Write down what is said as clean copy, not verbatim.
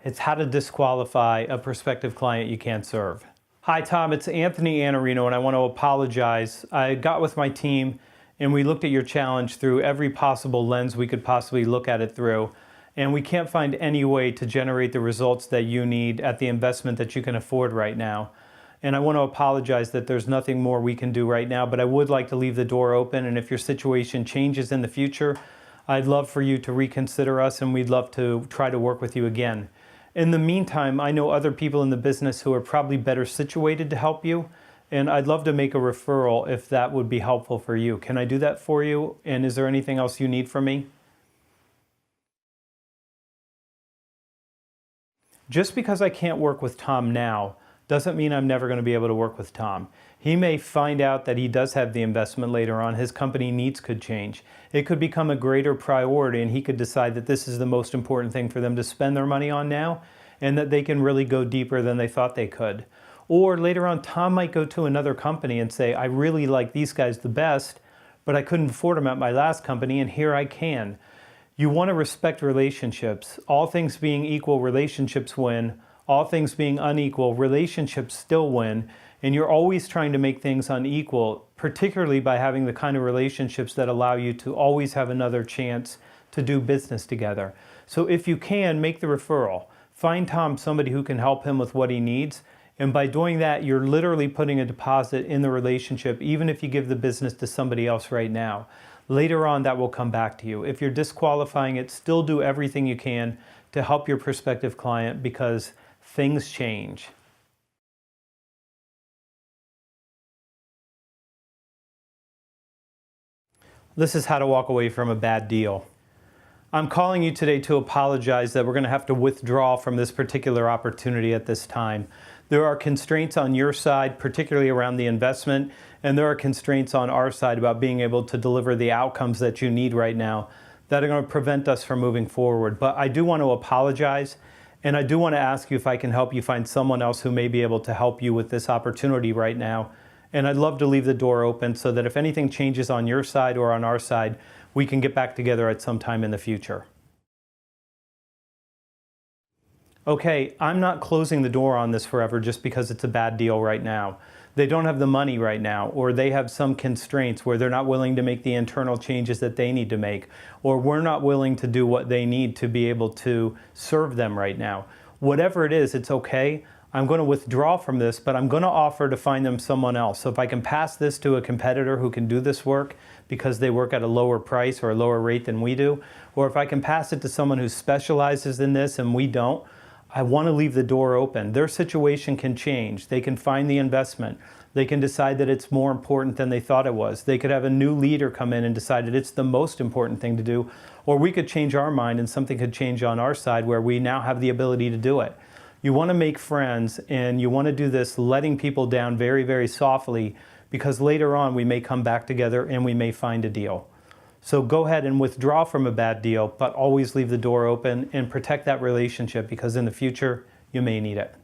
It's how to disqualify a prospective client you can't serve. Hi Tom, it's Anthony Anarino and I want to apologize. I got with my team and we looked at your challenge through every possible lens we could possibly look at it through. And we can't find any way to generate the results that you need at the investment that you can afford right now. And I want to apologize that there's nothing more we can do right now, but I would like to leave the door open. And if your situation changes in the future, I'd love for you to reconsider us and we'd love to try to work with you again. In the meantime, I know other people in the business who are probably better situated to help you, and I'd love to make a referral if that would be helpful for you. Can I do that for you? And is there anything else you need from me? Just because I can't work with Tom now doesn't mean I'm never going to be able to work with Tom. He may find out that he does have the investment later on. His company needs could change. It could become a greater priority and he could decide that this is the most important thing for them to spend their money on now and that they can really go deeper than they thought they could. Or later on, Tom might go to another company and say, I really like these guys the best, but I couldn't afford them at my last company and here I can. You want to respect relationships. All things being equal, relationships win. All things being unequal, relationships still win. And you're always trying to make things unequal, particularly by having the kind of relationships that allow you to always have another chance to do business together. So if you can, make the referral. Find Tom somebody who can help him with what he needs. And by doing that, you're literally putting a deposit in the relationship, even if you give the business to somebody else right now. Later on, that will come back to you. If you're disqualifying it, still do everything you can to help your prospective client because things change. This is how to walk away from a bad deal. I'm calling you today to apologize that we're going to have to withdraw from this particular opportunity at this time. There are constraints on your side, particularly around the investment, and there are constraints on our side about being able to deliver the outcomes that you need right now that are going to prevent us from moving forward. But I do want to apologize, and I do want to ask you if I can help you find someone else who may be able to help you with this opportunity right now. And I'd love to leave the door open so that if anything changes on your side or on our side, we can get back together at some time in the future. Okay, I'm not closing the door on this forever just because it's a bad deal right now. They don't have the money right now, or they have some constraints where they're not willing to make the internal changes that they need to make, or we're not willing to do what they need to be able to serve them right now. Whatever it is, it's okay. I'm going to withdraw from this, but I'm going to offer to find them someone else. So if I can pass this to a competitor who can do this work because they work at a lower price or a lower rate than we do, or if I can pass it to someone who specializes in this and we don't, I want to leave the door open. Their situation can change. They can find the investment. They can decide that it's more important than they thought it was. They could have a new leader come in and decide that it's the most important thing to do, or we could change our mind and something could change on our side where we now have the ability to do it. You want to make friends and you want to do this letting people down very, very softly because later on we may come back together and we may find a deal. So go ahead and withdraw from a bad deal, but always leave the door open and protect that relationship because in the future you may need it.